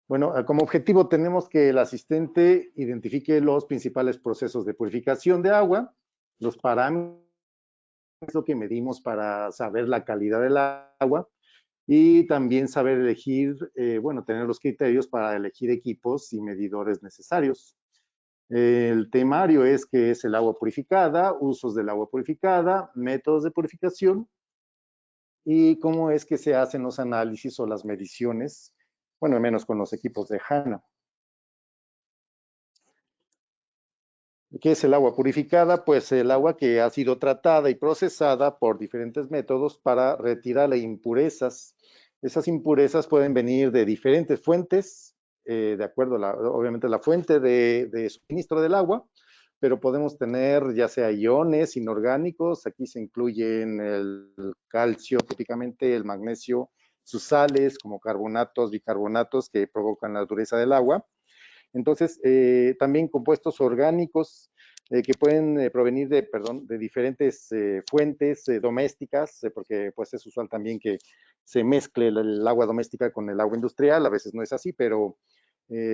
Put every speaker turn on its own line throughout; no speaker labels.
Bueno, como objetivo tenemos que el asistente identifique los principales procesos de purificación de agua, los parámetros que medimos para saber la calidad del agua y también saber elegir, bueno, tener los criterios para elegir equipos y medidores necesarios. El temario es qué es el agua purificada, usos del agua purificada, métodos de purificación y cómo es que se hacen los análisis o las mediciones, bueno, al menos con los equipos de HANA. ¿Qué es el agua purificada? Pues el agua que ha sido tratada y procesada por diferentes métodos para retirar impurezas. Esas impurezas pueden venir de diferentes fuentes, de acuerdo, obviamente, la fuente de suministro del agua, pero podemos tener ya sea iones inorgánicos, aquí se incluyen el calcio, típicamente el magnesio, sus sales como carbonatos, bicarbonatos que provocan la dureza del agua. Entonces, también compuestos orgánicos que pueden provenir de diferentes fuentes domésticas, porque pues es usual también que se mezcle el agua doméstica con el agua industrial, a veces no es así, pero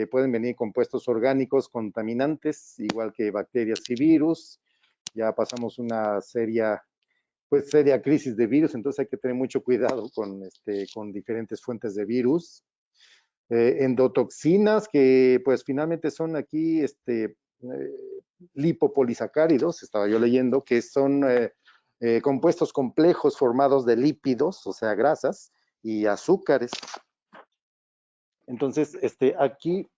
pueden venir compuestos orgánicos contaminantes, igual que bacterias y virus. Ya pasamos una seria crisis de virus, entonces hay que tener mucho cuidado con diferentes fuentes de virus. Endotoxinas, que pues finalmente son aquí lipopolisacáridos, estaba yo leyendo, que son compuestos complejos formados de lípidos, o sea, grasas, y azúcares. Entonces, aquí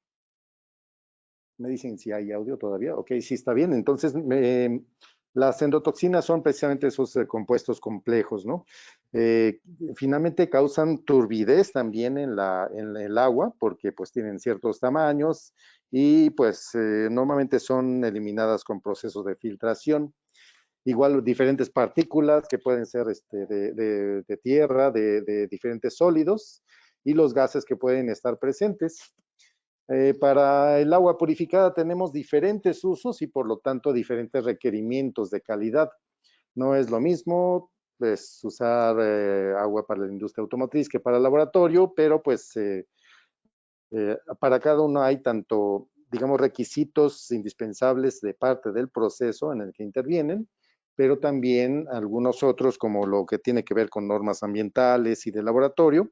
me dicen si hay audio todavía. Ok, sí está bien. Entonces, las endotoxinas son precisamente esos compuestos complejos, ¿no? Finalmente causan turbidez también en el agua porque pues tienen ciertos tamaños y pues normalmente son eliminadas con procesos de filtración. Igual diferentes partículas que pueden ser de tierra, de diferentes sólidos y los gases que pueden estar presentes. Para el agua purificada tenemos diferentes usos y por lo tanto diferentes requerimientos de calidad. No es lo mismo pues, usar agua para la industria automotriz que para el laboratorio, pero pues para cada uno hay tanto, digamos, requisitos indispensables de parte del proceso en el que intervienen, pero también algunos otros como lo que tiene que ver con normas ambientales y de laboratorio.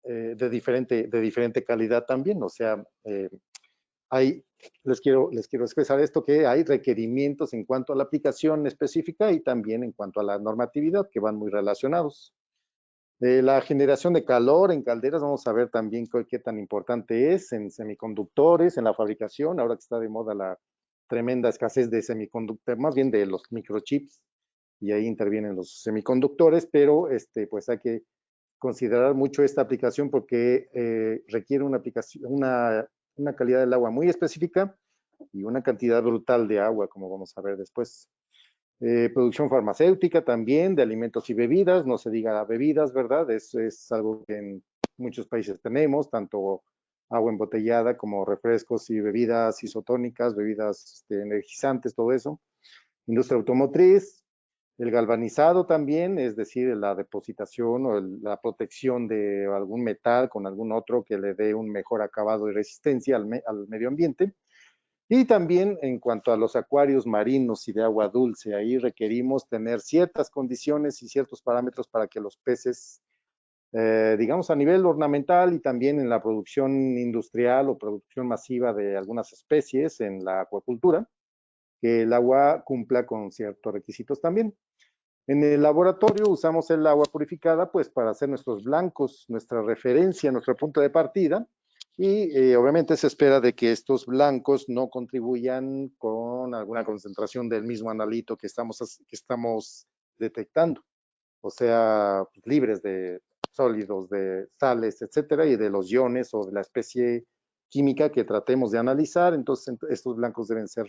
De diferente calidad también, o sea, les quiero expresar esto, que hay requerimientos en cuanto a la aplicación específica y también en cuanto a la normatividad, que van muy relacionados. La generación de calor en calderas, vamos a ver también qué tan importante es en semiconductores, en la fabricación, ahora que está de moda la tremenda escasez de semiconductores, más bien de los microchips, y ahí intervienen los semiconductores, pero pues hay que considerar mucho esta aplicación porque requiere una calidad del agua muy específica y una cantidad brutal de agua, como vamos a ver después. Producción farmacéutica también, de alimentos y bebidas, no se diga bebidas, ¿verdad? Es algo que en muchos países tenemos, tanto agua embotellada como refrescos y bebidas isotónicas, bebidas energizantes, todo eso. Industria automotriz, el galvanizado también, es decir, la depositación o la protección de algún metal con algún otro que le dé un mejor acabado y resistencia al medio ambiente. Y también en cuanto a los acuarios marinos y de agua dulce, ahí requerimos tener ciertas condiciones y ciertos parámetros para que los peces, digamos a nivel ornamental y también en la producción industrial o producción masiva de algunas especies en la acuacultura, que el agua cumpla con ciertos requisitos también. En el laboratorio usamos el agua purificada pues para hacer nuestros blancos, nuestra referencia, nuestro punto de partida y obviamente se espera de que estos blancos no contribuyan con alguna concentración del mismo analito que estamos detectando, o sea, libres de sólidos, de sales, etcétera, y de los iones o de la especie química que tratemos de analizar, entonces estos blancos deben ser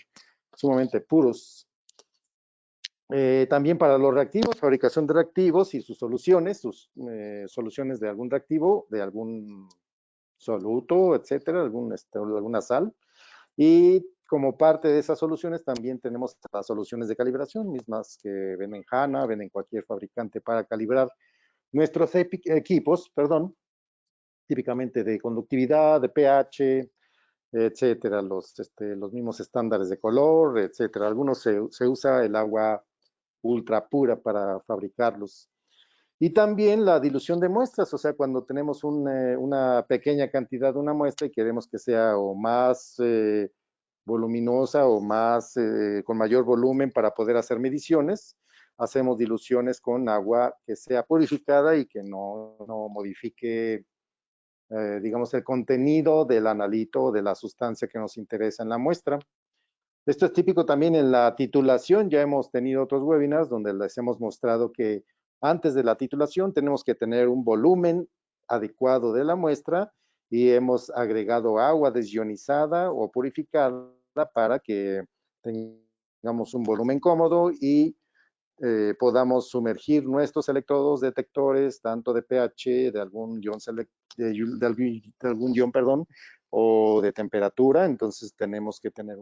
sumamente puros. También para los reactivos, fabricación de reactivos y sus soluciones de algún reactivo, de algún soluto, etcétera, alguna sal. Y como parte de esas soluciones también tenemos las soluciones de calibración, mismas que ven en HANA, ven en cualquier fabricante para calibrar nuestros equipos, perdón. típicamente de conductividad, de pH, etcétera, los mismos estándares de color, etcétera. Algunos se usa el agua ultra pura para fabricarlos. Y también la dilución de muestras, o sea, cuando tenemos una pequeña cantidad de una muestra y queremos que sea o más voluminosa o más con mayor volumen para poder hacer mediciones, hacemos diluciones con agua que sea purificada y que no modifique, digamos, el contenido del analito o de la sustancia que nos interesa en la muestra. Esto es típico también en la titulación. Ya hemos tenido otros webinars donde les hemos mostrado que antes de la titulación tenemos que tener un volumen adecuado de la muestra y hemos agregado agua desionizada o purificada para que tengamos un volumen cómodo y podamos sumergir nuestros electrodos detectores, tanto de pH, de algún ion, de algún ion, perdón, o de temperatura. Entonces tenemos que tener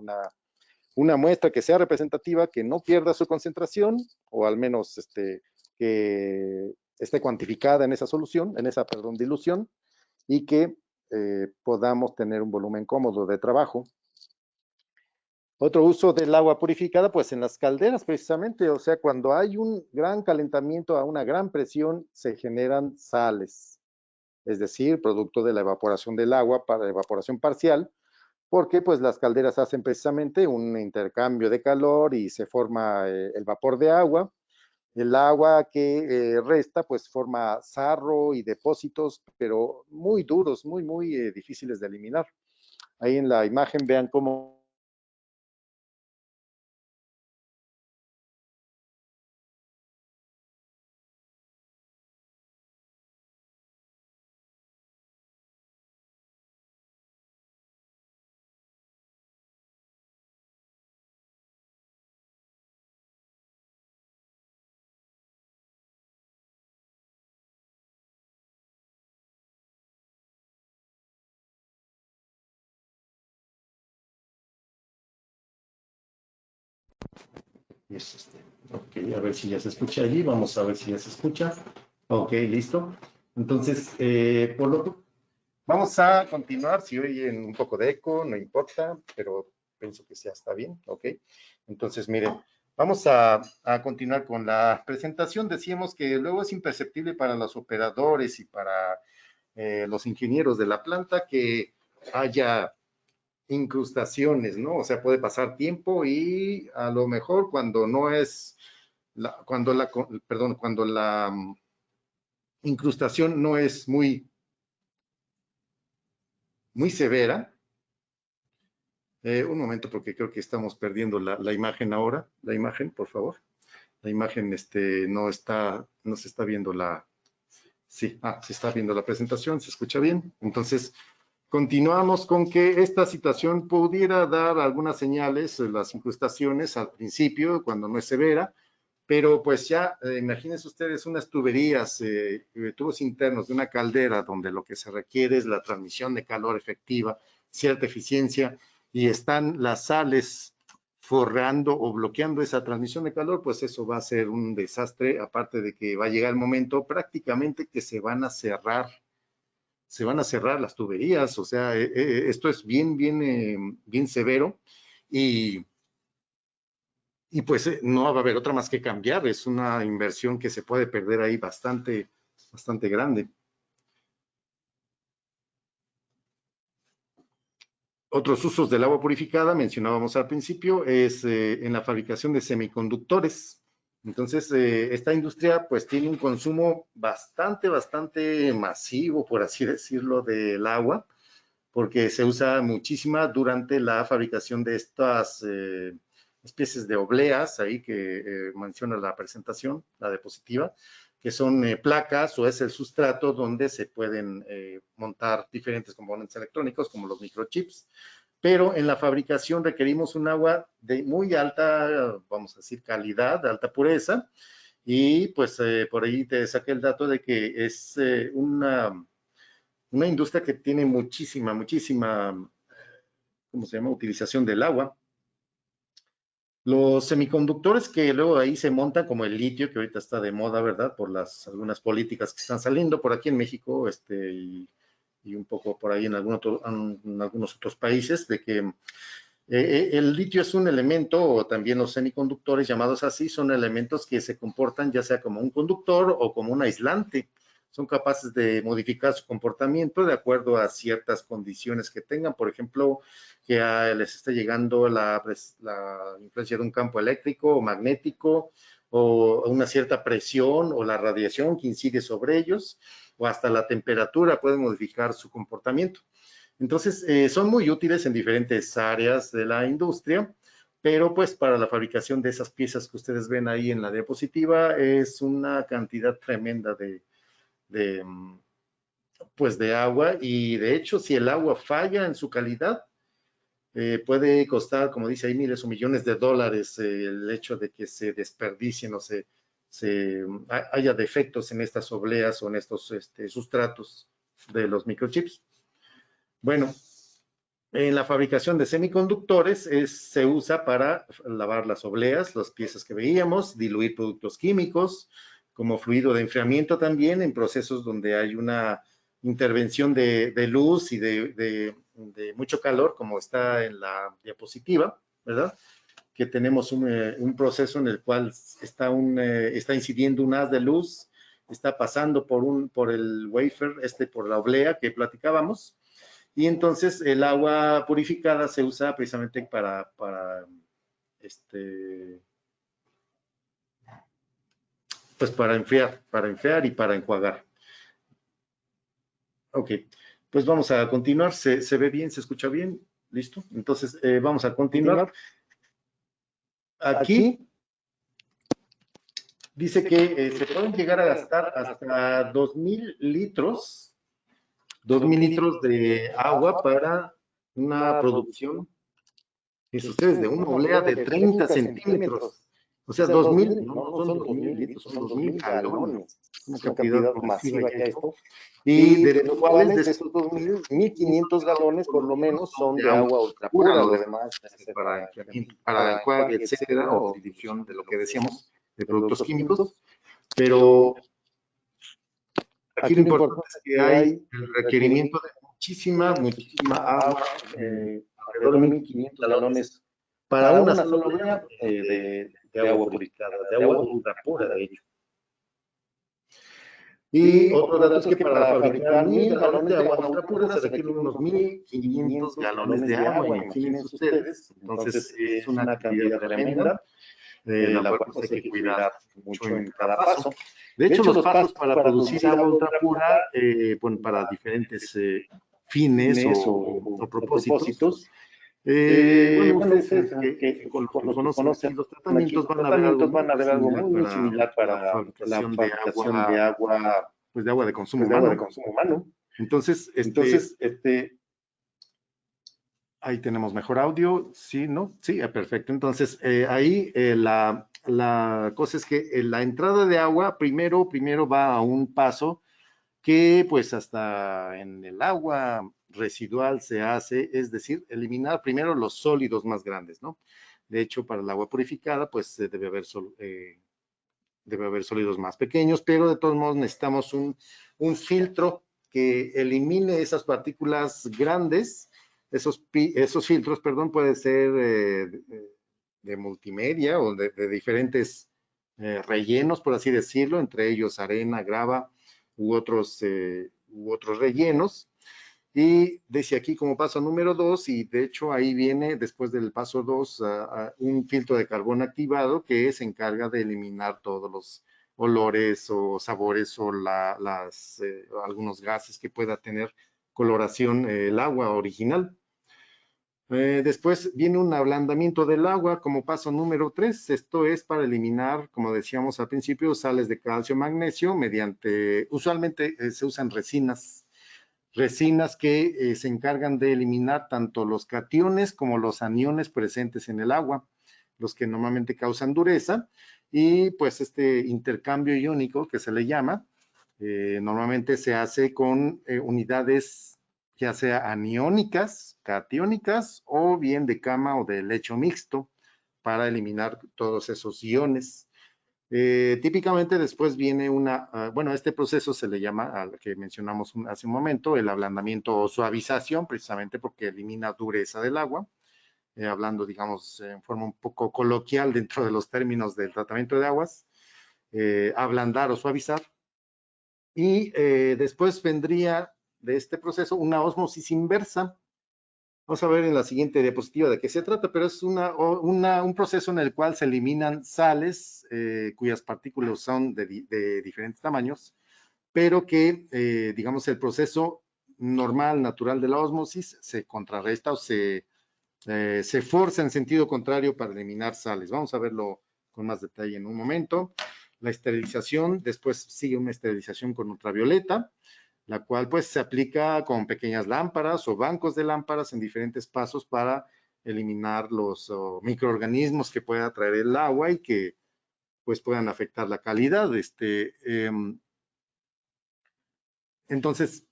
una muestra que sea representativa, que no pierda su concentración, o al menos que esté cuantificada en esa solución, en esa, perdón, dilución, y que podamos tener un volumen cómodo de trabajo. Otro uso del agua purificada, pues en las calderas precisamente, o sea, cuando hay un gran calentamiento a una gran presión, se generan sales, es decir, producto de la evaporación del agua para evaporación parcial, porque pues las calderas hacen precisamente un intercambio de calor y se forma el vapor de agua. El agua que resta pues forma sarro y depósitos, pero muy duros, muy difíciles de eliminar. Ahí en la imagen vean cómo ok, a ver si ya se escucha allí, vamos a ver si ya se escucha. Ok, listo. Entonces, vamos a continuar. Si oyen un poco de eco, no importa, pero pienso que ya está bien, ok. Entonces, miren, vamos a continuar con la presentación. Decíamos que luego es imperceptible para los operadores y para los ingenieros de la planta que haya incrustaciones, ¿no? O sea, puede pasar tiempo y a lo mejor cuando no es, cuando la incrustación no es muy severa. Un momento porque creo que estamos perdiendo la imagen ahora. La imagen, por favor. La imagen no se está viendo sí, se está viendo la presentación, se escucha bien. Entonces, continuamos con que esta situación pudiera dar algunas señales, las incrustaciones al principio, cuando no es severa, pero pues ya, imagínense ustedes unas tuberías, tubos internos de una caldera donde lo que se requiere es la transmisión de calor efectiva, cierta eficiencia, y están las sales forrando o bloqueando esa transmisión de calor, pues eso va a ser un desastre, aparte de que va a llegar el momento prácticamente que se van a cerrar las tuberías, o sea, esto es bien severo y pues no va a haber otra más que cambiar, es una inversión que se puede perder ahí bastante grande. Otros usos del agua purificada, mencionábamos al principio, es en la fabricación de semiconductores. Entonces, esta industria pues tiene un consumo bastante masivo, por así decirlo, del agua, porque se usa muchísima durante la fabricación de estas especies de obleas, ahí que menciona la presentación, la diapositiva, que son placas o es el sustrato donde se pueden montar diferentes componentes electrónicos como los microchips, pero en la fabricación requerimos un agua de muy alta, vamos a decir, calidad, de alta pureza, y pues por ahí te saqué el dato de que es una industria que tiene muchísima, ¿cómo se llama?, utilización del agua. Los semiconductores que luego ahí se montan, como el litio, que ahorita está de moda, ¿verdad?, por algunas políticas que están saliendo por aquí en México, y un poco por ahí en algunos otros países, de que el litio es un elemento, o también los semiconductores llamados así, son elementos que se comportan ya sea como un conductor o como un aislante. Son capaces de modificar su comportamiento de acuerdo a ciertas condiciones que tengan. Por ejemplo, que les esté llegando la influencia de un campo eléctrico o magnético, o una cierta presión o la radiación que incide sobre ellos, o hasta la temperatura puede modificar su comportamiento. Entonces, son muy útiles en diferentes áreas de la industria, pero pues para la fabricación de esas piezas que ustedes ven ahí en la diapositiva es una cantidad tremenda de, pues de agua, y de hecho si el agua falla en su calidad, puede costar, como dice ahí, miles o millones de dólares el hecho de que se desperdicien o haya defectos en estas obleas o en estos sustratos de los microchips. Bueno, en la fabricación de semiconductores se usa para lavar las obleas, las piezas que veíamos, diluir productos químicos, como fluido de enfriamiento también, en procesos donde hay una intervención de luz y de mucho calor, como está en la diapositiva, ¿verdad? Que tenemos un proceso en el cual está incidiendo un haz de luz, está pasando por el wafer, por la oblea que platicábamos, y entonces el agua purificada se usa precisamente pues para enfriar y para enjuagar. Ok, pues vamos a continuar. ¿Se ve bien? ¿Se escucha bien? ¿Listo? Entonces vamos a continuar. Aquí dice que se pueden llegar a gastar hasta 2,000 litros, 2,000 litros de agua para una producción, fíjense ustedes, de una oblea de 30 centímetros. O sea, 2,000, no son 2,000 litros, son 2,000 galones. Una cantidad masiva ya esto. Y de los cuales, de esos 2,000, 1,500 galones por lo menos son de agua ultra pura. Lo demás para enjuague, etcétera, o dilución de lo que decíamos, de productos químicos. Pero aquí lo importante es que hay el requerimiento de muchísima agua, alrededor de 1,500 galones para una sola oblea de agua purificada, de agua ultra pura, de hecho. Y otro dato es que para fabricar 1,000 galones de agua ultra pura se requieren unos 1,500 galones de agua, imagínense ustedes. Entonces es una cantidad tremenda, la cual pues hay que cuidar mucho en cada paso. De hecho, los pasos para producir agua ultra pura, bueno, para diferentes fines o propósitos, bueno, ustedes con los que conocen aquí los tratamientos van a ver algo muy similar para la fabricación de agua, pues de agua de consumo humano. Entonces, ahí tenemos mejor audio, ¿sí, no? Sí, perfecto. Entonces, ahí la cosa es que la entrada de agua primero va a un paso que pues hasta en el agua residual se hace, es decir, eliminar primero los sólidos más grandes, ¿no? De hecho, para el agua purificada, pues debe haber sólidos más pequeños, pero de todos modos necesitamos un filtro que elimine esas partículas grandes. Esos filtros, perdón, pueden ser de multimedia o de diferentes rellenos, por así decirlo, entre ellos arena, grava u otros rellenos. Y decía aquí como paso número 2, y de hecho ahí viene después del paso 2 un filtro de carbón activado que se encarga de eliminar todos los olores o sabores o algunos gases que pueda tener coloración el agua original. Después viene un ablandamiento del agua como paso número 3. Esto es para eliminar, como decíamos al principio, sales de calcio, magnesio, usualmente se usan resinas que se encargan de eliminar tanto los cationes como los aniones presentes en el agua, los que normalmente causan dureza, y pues este intercambio iónico que se le llama, normalmente se hace con unidades ya sea aniónicas, catiónicas o bien de cama o de lecho mixto para eliminar todos esos iones. Típicamente después viene bueno, este proceso se le llama, al que mencionamos hace un momento, el ablandamiento o suavización, precisamente porque elimina dureza del agua, hablando, digamos, en forma un poco coloquial dentro de los términos del tratamiento de aguas, ablandar o suavizar. Y después vendría de este proceso una ósmosis inversa. Vamos a ver en la siguiente diapositiva de qué se trata, pero es un proceso en el cual se eliminan sales cuyas partículas son de diferentes tamaños, pero que, digamos, el proceso normal, natural de la ósmosis se contrarresta o se forza en sentido contrario para eliminar sales. Vamos a verlo con más detalle en un momento. La esterilización, después sigue una esterilización con ultravioleta, la cual pues se aplica con pequeñas lámparas o bancos de lámparas en diferentes pasos para eliminar los microorganismos que pueda traer el agua y que pues puedan afectar la calidad. Entonces,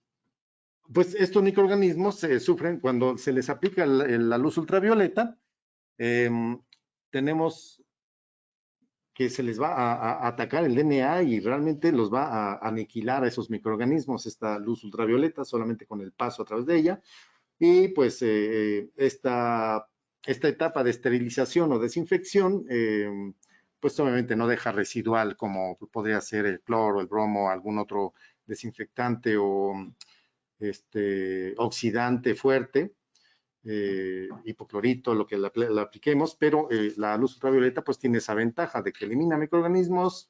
pues estos microorganismos sufren cuando se les aplica la luz ultravioleta. Tenemos que se les va a atacar el DNA y realmente los va a aniquilar a esos microorganismos, esta luz ultravioleta, solamente con el paso a través de ella. Y pues esta etapa de esterilización o desinfección, pues obviamente no deja residual como podría ser el cloro, el bromo, algún otro desinfectante o oxidante fuerte, hipoclorito, lo que la apliquemos, pero la luz ultravioleta pues tiene esa ventaja de que elimina microorganismos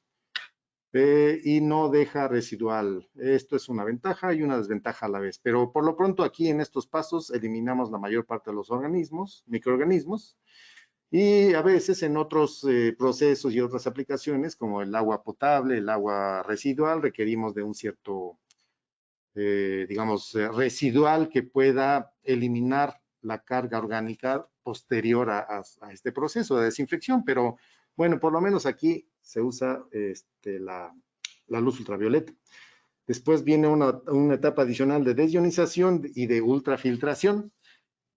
y no deja residual. Esto es una ventaja y una desventaja a la vez, pero por lo pronto aquí en estos pasos eliminamos la mayor parte de los microorganismos, y a veces en otros procesos y otras aplicaciones, como el agua potable, el agua residual, requerimos de un cierto, digamos, residual que pueda eliminar la carga orgánica posterior a este proceso de desinfección, pero bueno, por lo menos aquí se usa la luz ultravioleta. Después viene una etapa adicional de desionización y de ultrafiltración.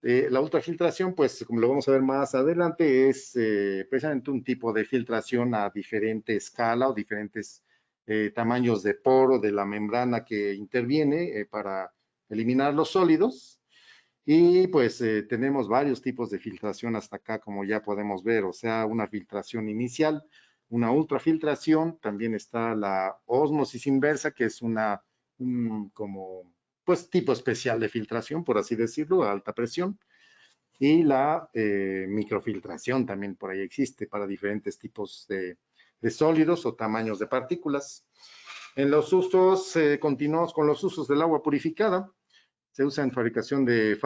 La ultrafiltración, pues como lo vamos a ver más adelante, es precisamente un tipo de filtración a diferente escala o diferentes tamaños de poro de la membrana que interviene para eliminar los sólidos. Y pues tenemos varios tipos de filtración hasta acá, como ya podemos ver, o sea, una filtración inicial, una ultrafiltración, también está la ósmosis inversa, que es como, pues, tipo especial de filtración, por así decirlo, a alta presión, y la microfiltración también por ahí existe para diferentes tipos de sólidos o tamaños de partículas. En los usos, continuamos con los usos del agua purificada. Se usa en fabricación de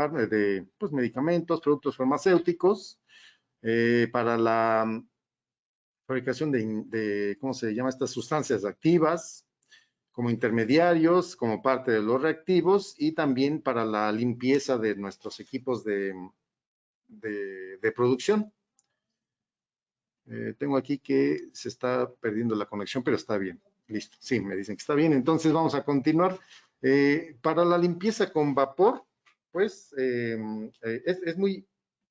pues, medicamentos, productos farmacéuticos, para la fabricación ¿cómo se llama? Estas sustancias activas, como intermediarios, como parte de los reactivos y también para la limpieza de nuestros equipos de producción. Tengo aquí que se está perdiendo la conexión, pero está bien. Listo. Sí, me dicen que está bien. Entonces vamos a continuar. Para la limpieza con vapor, pues es muy,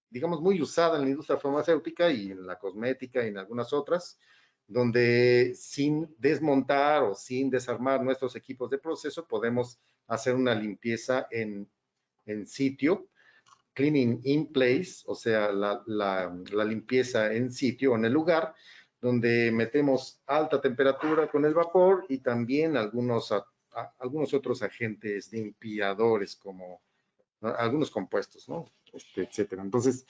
digamos, muy usada en la industria farmacéutica y en la cosmética y en algunas otras, donde sin desmontar o sin desarmar nuestros equipos de proceso podemos hacer una limpieza en sitio, cleaning in place, o sea, la limpieza en sitio o en el lugar, donde metemos alta temperatura con el vapor y también algunos otros agentes limpiadores como algunos compuestos, ¿no? Etcétera. Entonces,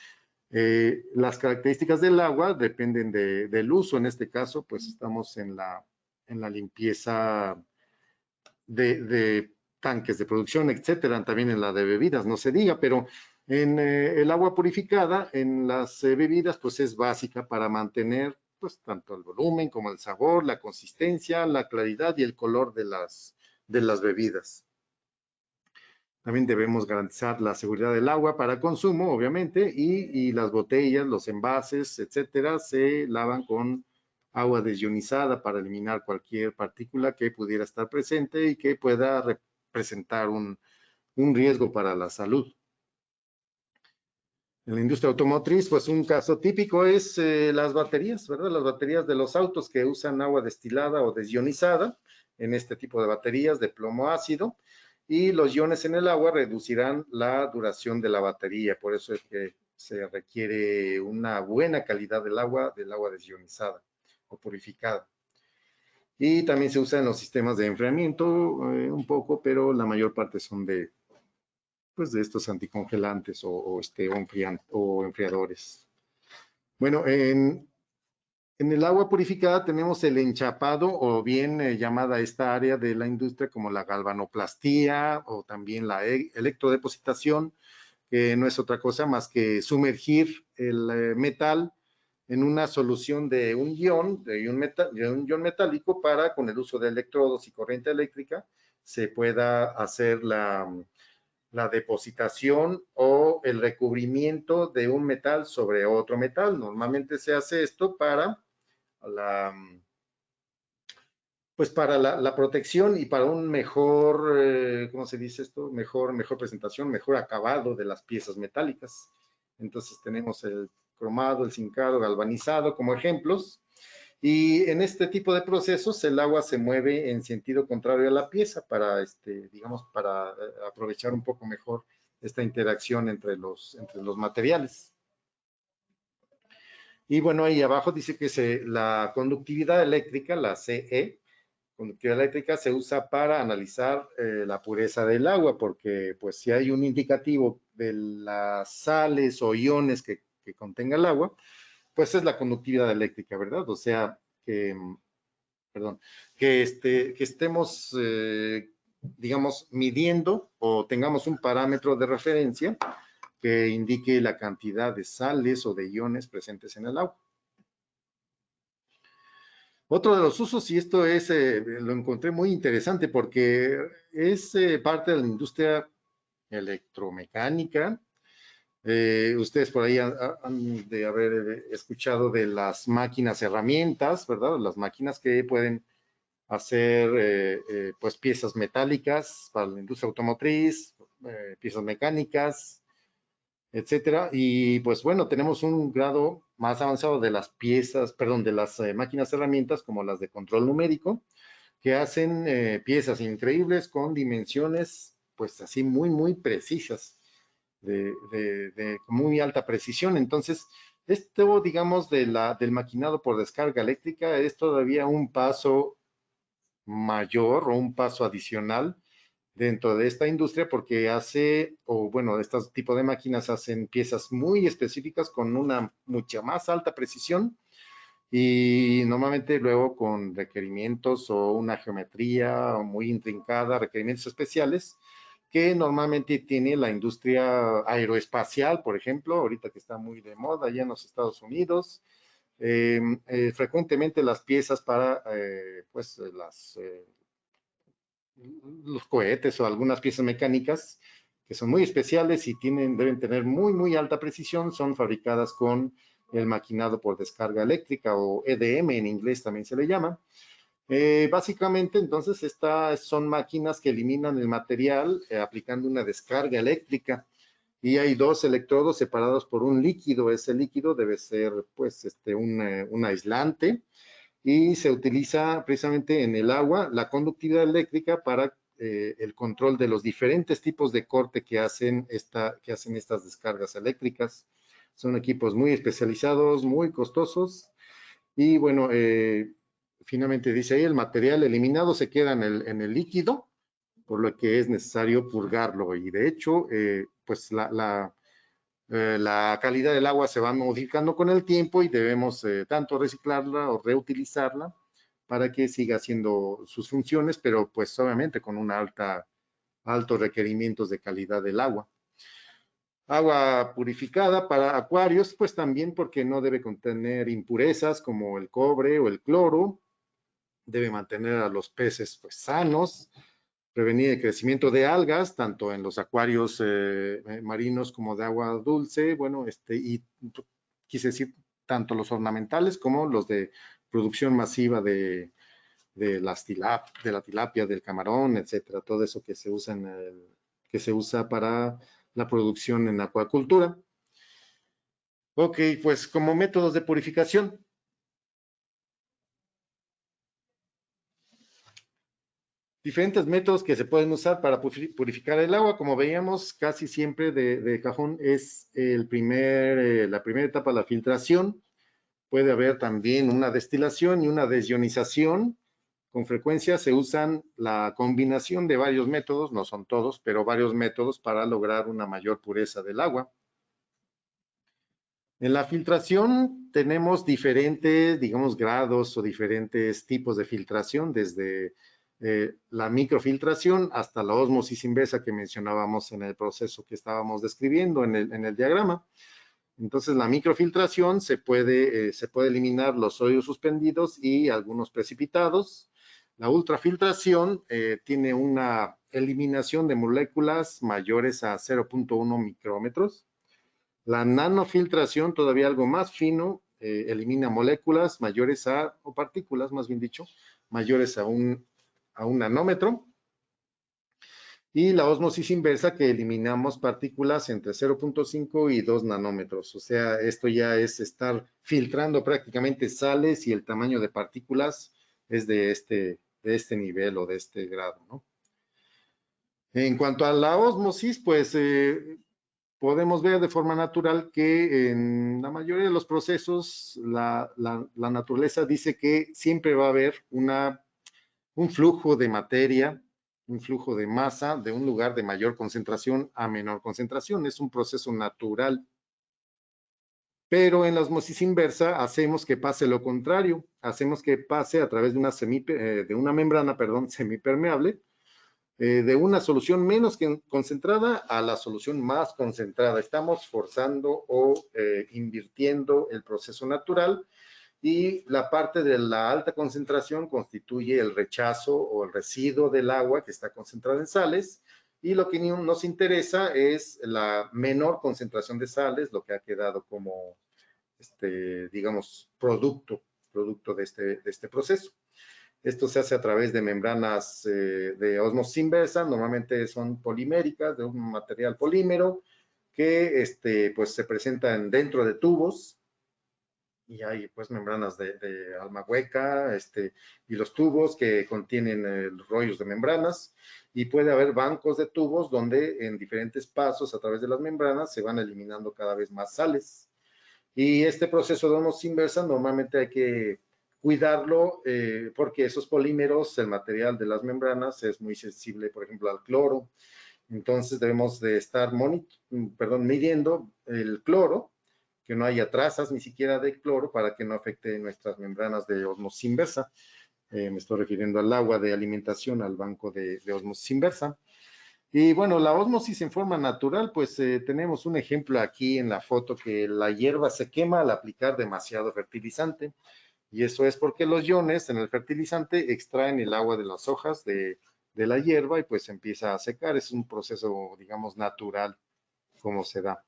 las características del agua dependen del uso. En este caso, pues estamos en la limpieza de tanques de producción, etcétera, también en la de bebidas, no se diga, pero en el agua purificada, en las bebidas, pues es básica para mantener pues tanto el volumen como el sabor, la consistencia, la claridad y el color de las bebidas. También debemos garantizar la seguridad del agua para consumo, obviamente, y las botellas, los envases, etcétera, se lavan con agua desionizada para eliminar cualquier partícula que pudiera estar presente y que pueda representar un riesgo para la salud. En la industria automotriz, pues un caso típico es las baterías, ¿verdad? Las baterías de los autos que usan agua destilada o desionizada en este tipo de baterías de plomo ácido, y los iones en el agua reducirán la duración de la batería. Por eso es que se requiere una buena calidad del agua desionizada o purificada. Y también se usa en los sistemas de enfriamiento un poco, pero la mayor parte son pues de estos anticongelantes o enfriadores. Bueno, en el agua purificada tenemos el enchapado, o bien llamada esta área de la industria como la galvanoplastía, o también la electrodepositación, que no es otra cosa más que sumergir el metal en una solución de un ion, de un ion metálico, para, con el uso de electrodos y corriente eléctrica, se pueda hacer la depositación o el recubrimiento de un metal sobre otro metal. Normalmente se hace esto para la, pues para la protección y para un mejor, ¿cómo se dice esto? Mejor presentación, mejor acabado de las piezas metálicas. Entonces tenemos el cromado, el zincado, galvanizado como ejemplos. Y en este tipo de procesos el agua se mueve en sentido contrario a la pieza para, digamos, para aprovechar un poco mejor esta interacción entre los materiales. Y bueno, ahí abajo dice que la conductividad eléctrica, la CE, conductividad eléctrica, se usa para analizar la pureza del agua, porque pues si hay un indicativo de las sales o iones que contenga el agua, pues es la conductividad eléctrica, ¿verdad? O sea, que, perdón, que estemos, digamos, midiendo o tengamos un parámetro de referencia que indique la cantidad de sales o de iones presentes en el agua. Otro de los usos, y esto lo encontré muy interesante porque es parte de la industria electromecánica. Ustedes por ahí han de haber escuchado de las máquinas herramientas, ¿verdad? Las máquinas que pueden hacer pues piezas metálicas para la industria automotriz, piezas mecánicas, etcétera. Y pues bueno, tenemos un grado más avanzado de las piezas, perdón, de las máquinas herramientas como las de control numérico, que hacen piezas increíbles con dimensiones pues así muy precisas, de muy alta precisión. Entonces, esto, digamos, del maquinado por descarga eléctrica es todavía un paso mayor o un paso adicional dentro de esta industria, porque bueno, estos tipos de máquinas hacen piezas muy específicas con una mucha más alta precisión, y normalmente luego con requerimientos o una geometría muy intrincada, requerimientos especiales que normalmente tiene la industria aeroespacial, por ejemplo, ahorita que está muy de moda allá en los Estados Unidos. Frecuentemente las piezas para pues los cohetes o algunas piezas mecánicas que son muy especiales y deben tener muy alta precisión, son fabricadas con el maquinado por descarga eléctrica, o EDM en inglés también se le llama. Básicamente, entonces, estas son máquinas que eliminan el material aplicando una descarga eléctrica, y hay dos electrodos separados por un líquido. Ese líquido debe ser, pues, un aislante, y se utiliza precisamente en el agua la conductividad eléctrica para el control de los diferentes tipos de corte que hacen estas descargas eléctricas. Son equipos muy especializados, muy costosos, y bueno, finalmente dice ahí, el material eliminado se queda en el líquido, por lo que es necesario purgarlo. Y de hecho, pues la calidad del agua se va modificando con el tiempo, y debemos tanto reciclarla o reutilizarla para que siga haciendo sus funciones, pero pues obviamente con altos requerimientos de calidad del agua. Agua purificada para acuarios, pues también porque no debe contener impurezas como el cobre o el cloro, debe mantener a los peces pues sanos, prevenir el crecimiento de algas, tanto en los acuarios marinos como de agua dulce, bueno, y quise decir, tanto los ornamentales como los de producción masiva de la tilapia, del camarón, etcétera, todo eso que se usa que se usa para la producción en acuacultura. Ok, pues como métodos de purificación. Diferentes métodos que se pueden usar para purificar el agua. Como veíamos, casi siempre de cajón es la primera etapa, la filtración. Puede haber también una destilación y una desionización. Con frecuencia se usan la combinación de varios métodos, no son todos, pero varios métodos para lograr una mayor pureza del agua. En la filtración tenemos diferentes, digamos, grados o diferentes tipos de filtración, desde la microfiltración hasta la ósmosis inversa que mencionábamos en el proceso que estábamos describiendo en el diagrama. Entonces, la microfiltración se puede eliminar los sólidos suspendidos y algunos precipitados. La ultrafiltración tiene una eliminación de moléculas mayores a 0.1 micrómetros. La nanofiltración, todavía algo más fino, elimina moléculas mayores o partículas, más bien dicho, mayores a un nanómetro. Y la ósmosis inversa, que eliminamos partículas entre 0.5 y 2 nanómetros. O sea, esto ya es estar filtrando prácticamente sales y el tamaño de partículas es de este nivel o de este grado, ¿no? En cuanto a la ósmosis, pues podemos ver de forma natural que en la mayoría de los procesos la naturaleza dice que siempre va a haber un flujo de materia, un flujo de masa de un lugar de mayor concentración a menor concentración. Es un proceso natural. Pero en la osmosis inversa hacemos que pase lo contrario. Hacemos que pase a través de una membrana, perdón, semipermeable, de una solución menos concentrada a la solución más concentrada. Estamos forzando o invirtiendo el proceso natural, y la parte de la alta concentración constituye el rechazo o el residuo del agua que está concentrada en sales, y lo que nos interesa es la menor concentración de sales, lo que ha quedado como, digamos, producto de este proceso. Esto se hace a través de membranas de ósmosis inversa, normalmente son poliméricas, de un material polímero, que pues se presentan dentro de tubos, y hay pues membranas de alma hueca, y los tubos que contienen rollos de membranas, y puede haber bancos de tubos donde en diferentes pasos a través de las membranas se van eliminando cada vez más sales. Y este proceso de ósmosis inversa normalmente hay que cuidarlo porque esos polímeros, el material de las membranas es muy sensible, por ejemplo, al cloro. Entonces debemos de estar midiendo el cloro, que no haya trazas ni siquiera de cloro para que no afecte nuestras membranas de ósmosis inversa. Me estoy refiriendo al agua de alimentación, al banco de ósmosis inversa. Y bueno, la ósmosis en forma natural, pues tenemos un ejemplo aquí en la foto, que la hierba se quema al aplicar demasiado fertilizante, y eso es porque los iones en el fertilizante extraen el agua de las hojas de la hierba y pues empieza a secar. Es un proceso, digamos, natural como se da.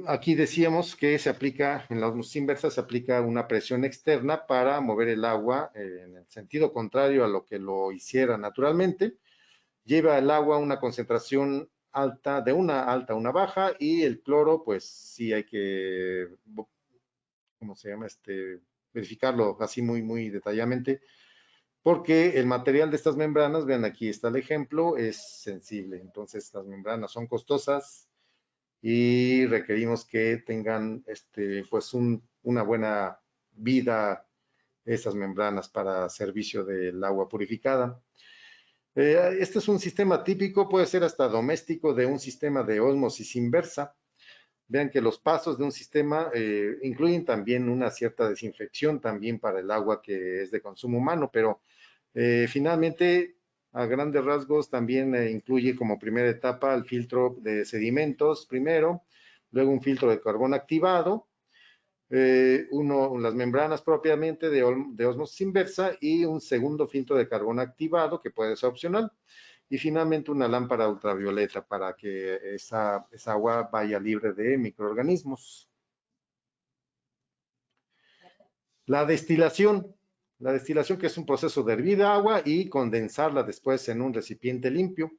Aquí decíamos que se aplica, en la osmosis inversa se aplica una presión externa para mover el agua en el sentido contrario a lo que lo hiciera naturalmente. Lleva el agua a una concentración alta, de una alta a una baja, y el cloro, pues sí hay que, ¿cómo se llama? Verificarlo así muy detalladamente, porque el material de estas membranas, vean aquí está el ejemplo, es sensible. Entonces las membranas son costosas y requerimos que tengan pues una buena vida esas membranas para servicio del agua purificada. Este es un sistema típico, puede ser hasta doméstico, de un sistema de ósmosis inversa. Vean que los pasos de un sistema incluyen también una cierta desinfección también para el agua que es de consumo humano, pero finalmente, a grandes rasgos, también incluye como primera etapa el filtro de sedimentos primero, luego un filtro de carbón activado, las membranas propiamente de ósmosis inversa, y un segundo filtro de carbón activado que puede ser opcional, y finalmente una lámpara ultravioleta para que esa agua vaya libre de microorganismos. La destilación, que es un proceso de hervir agua y condensarla después en un recipiente limpio.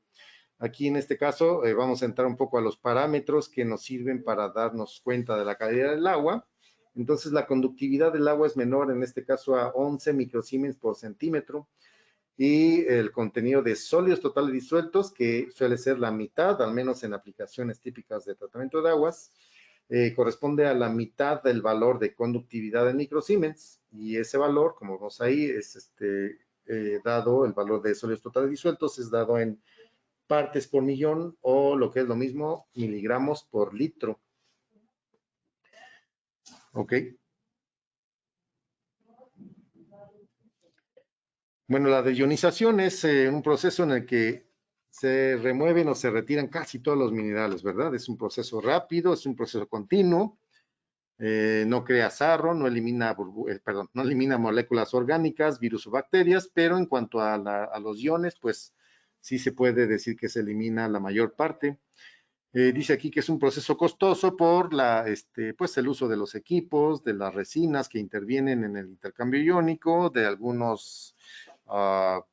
Aquí en este caso vamos a entrar un poco a los parámetros que nos sirven para darnos cuenta de la calidad del agua. Entonces la conductividad del agua es menor, en este caso a 11 microsiemens por centímetro, y el contenido de sólidos totales disueltos, que suele ser la mitad, al menos en aplicaciones típicas de tratamiento de aguas, corresponde a la mitad del valor de conductividad en microsiemens, y ese valor, como vemos ahí, es dado, el valor de sólidos totales disueltos es dado en partes por millón, o lo que es lo mismo, miligramos por litro. ¿Ok? Bueno, la deionización es un proceso en el que se remueven o se retiran casi todos los minerales, ¿verdad? Es un proceso rápido, es un proceso continuo, no crea sarro, no elimina, perdón, no elimina moléculas orgánicas, virus o bacterias, pero en cuanto a los iones, pues sí se puede decir que se elimina la mayor parte. Dice aquí que es un proceso costoso por pues el uso de los equipos, de las resinas que intervienen en el intercambio iónico, de algunos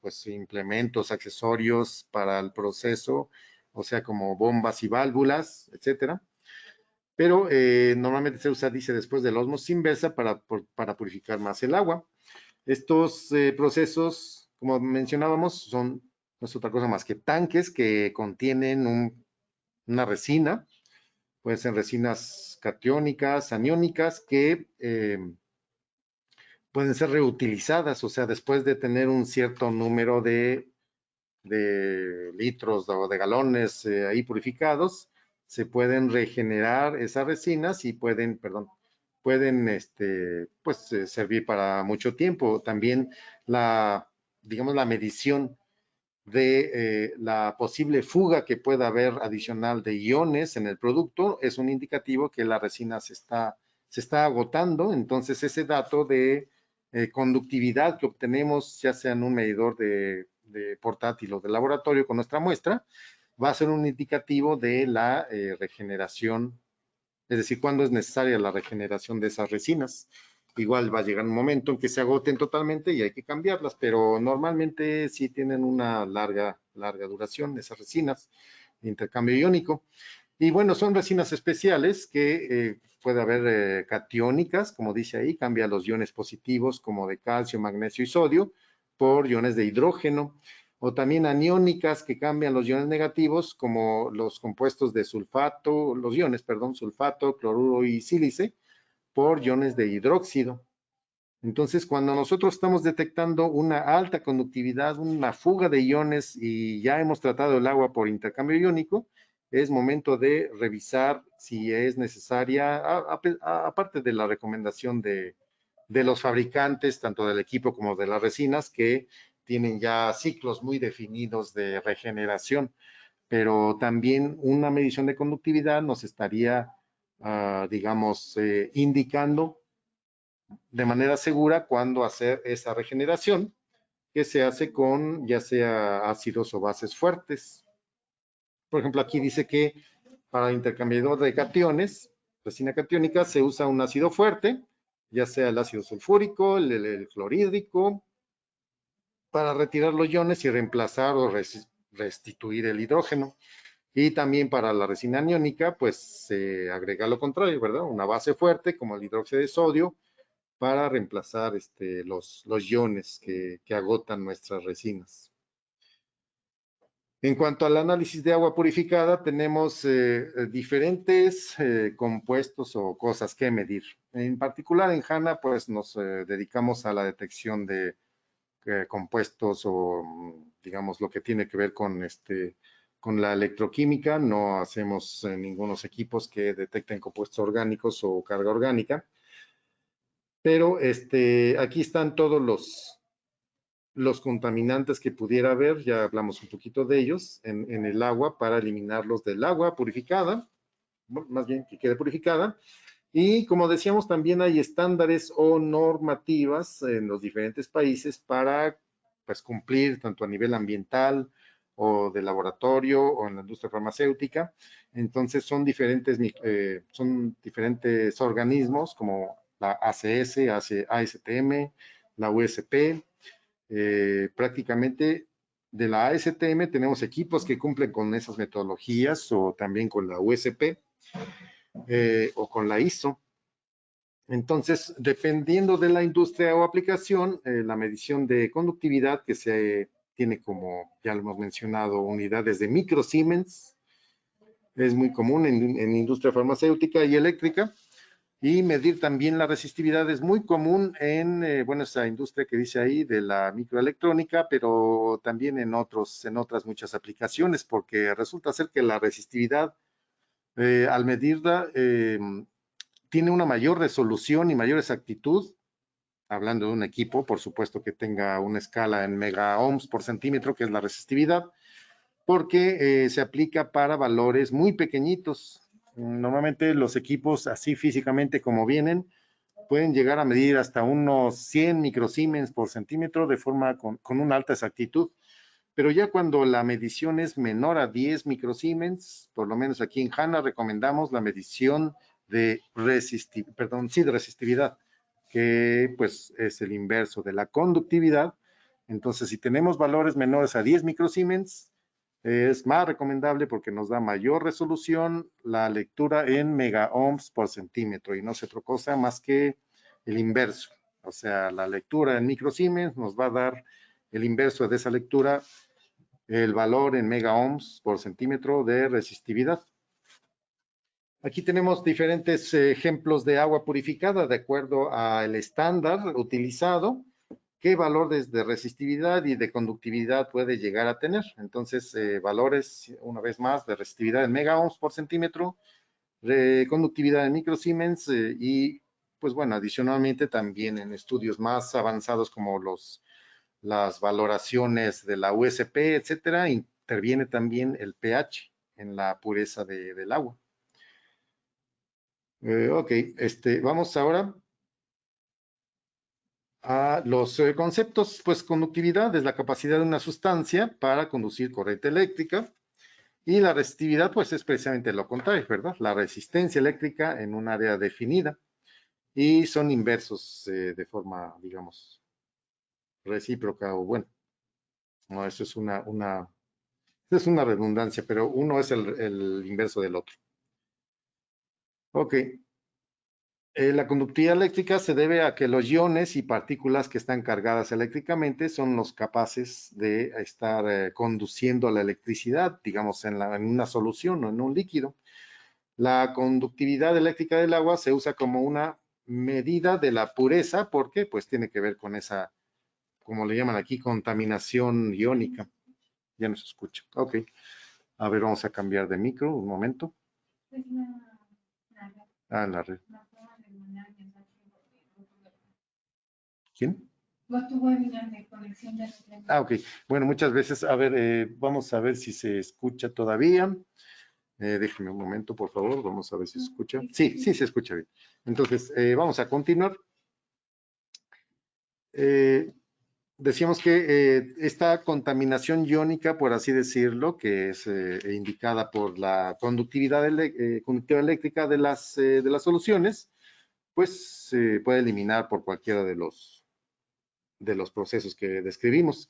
pues, implementos, accesorios para el proceso, o sea, como bombas y válvulas, etcétera. Pero normalmente se usa, dice, después de la ósmosis inversa para purificar más el agua. Estos procesos, como mencionábamos, no es otra cosa más que tanques que contienen una resina, pueden ser resinas catiónicas, aniónicas, que pueden ser reutilizadas, o sea, después de tener un cierto número de litros o de galones ahí purificados, se pueden regenerar esas resinas y pueden pues, servir para mucho tiempo. También digamos, la medición de la posible fuga que pueda haber adicional de iones en el producto es un indicativo que la resina se está agotando. Entonces, ese dato de conductividad que obtenemos, ya sea en un medidor de portátil o de laboratorio con nuestra muestra, va a ser un indicativo de la regeneración, es decir, cuándo es necesaria la regeneración de esas resinas. Igual va a llegar un momento en que se agoten totalmente y hay que cambiarlas, pero normalmente sí tienen una larga duración esas resinas de intercambio iónico. Y bueno, son resinas especiales que puede haber catiónicas, como dice ahí, cambia los iones positivos como de calcio, magnesio y sodio por iones de hidrógeno, o también aniónicas que cambian los iones negativos como los compuestos de sulfato, los iones, perdón, sulfato, cloruro y sílice por iones de hidróxido. Entonces, cuando nosotros estamos detectando una alta conductividad, una fuga de iones y ya hemos tratado el agua por intercambio iónico, es momento de revisar si es necesaria, aparte de la recomendación de los fabricantes, tanto del equipo como de las resinas, que tienen ya ciclos muy definidos de regeneración, pero también una medición de conductividad nos estaría, digamos, indicando de manera segura cuándo hacer esa regeneración, que se hace con ya sea ácidos o bases fuertes. Por ejemplo, aquí dice que para el intercambiador de cationes, resina catiónica, se usa un ácido fuerte, ya sea el ácido sulfúrico, el clorhídrico, para retirar los iones y reemplazar o restituir el hidrógeno. Y también para la resina aniónica, pues se agrega lo contrario, ¿verdad? Una base fuerte como el hidróxido de sodio para reemplazar los iones que agotan nuestras resinas. En cuanto al análisis de agua purificada, tenemos diferentes compuestos o cosas que medir. En particular, en HANA, pues nos dedicamos a la detección de compuestos o, digamos, lo que tiene que ver con la electroquímica. No hacemos ningunos equipos que detecten compuestos orgánicos o carga orgánica. Pero aquí están todos los contaminantes que pudiera haber, ya hablamos un poquito de ellos, en el agua para eliminarlos del agua purificada, más bien que quede purificada. Y como decíamos, también hay estándares o normativas en los diferentes países para pues, cumplir tanto a nivel ambiental o de laboratorio o en la industria farmacéutica. Entonces son diferentes organismos como la ACS, ASTM, la USP, prácticamente de la ASTM tenemos equipos que cumplen con esas metodologías o también con la USP o con la ISO. Entonces, dependiendo de la industria o aplicación, la medición de conductividad que se tiene como, ya lo hemos mencionado, unidades de micro Siemens, es muy común en industria farmacéutica y eléctrica. Y medir también la resistividad es muy común en, bueno, esa industria que dice ahí de la microelectrónica, pero también en otras muchas aplicaciones, porque resulta ser que la resistividad, al medirla, tiene una mayor resolución y mayor exactitud, hablando de un equipo, por supuesto que tenga una escala en mega ohms por centímetro, que es la resistividad, porque se aplica para valores muy pequeñitos. Normalmente los equipos así físicamente como vienen, pueden llegar a medir hasta unos 100 microsiemens por centímetro de forma con una alta exactitud. Pero ya cuando la medición es menor a 10 microsiemens, por lo menos aquí en HANA recomendamos la medición de resistividad, que pues es el inverso de la conductividad. Entonces, si tenemos valores menores a 10 microsiemens, es más recomendable porque nos da mayor resolución la lectura en mega ohms por centímetro y no es otra cosa más que el inverso. O sea, la lectura en microsiemens nos va a dar el inverso de esa lectura, el valor en mega ohms por centímetro de resistividad. Aquí tenemos diferentes ejemplos de agua purificada de acuerdo al estándar utilizado, qué valor de resistividad y de conductividad puede llegar a tener. Entonces, valores, una vez más, de resistividad en mega ohms por centímetro, de conductividad en microsiemens y, pues bueno, adicionalmente también en estudios más avanzados como las valoraciones de la USP, etcétera, interviene también el pH en la pureza del agua. Ok, vamos ahora a los conceptos. Pues conductividad es la capacidad de una sustancia para conducir corriente eléctrica y la resistividad pues es precisamente lo contrario, ¿verdad? La resistencia eléctrica en un área definida y son inversos de forma, digamos, recíproca o bueno, no, eso es es una redundancia, pero uno es el inverso del otro. Ok, la conductividad eléctrica se debe a que los iones y partículas que están cargadas eléctricamente son los capaces de estar conduciendo la electricidad, digamos, en una solución o en un líquido. La conductividad eléctrica del agua se usa como una medida de la pureza porque pues tiene que ver con esa, como le llaman aquí, contaminación iónica. Ya no se escucha. Ok. A ver, vamos a cambiar de micro un momento. Ah, la red. ¿Quién? Ah, ok. Bueno, muchas veces, a ver, vamos a ver si se escucha todavía. Déjeme un momento, por favor. Vamos a ver si se escucha. Sí, sí se escucha bien. Entonces, vamos a continuar. Decíamos que esta contaminación iónica, por así decirlo, que es indicada por la conductividad, conductividad eléctrica de las soluciones, pues se puede eliminar por cualquiera de los procesos que describimos.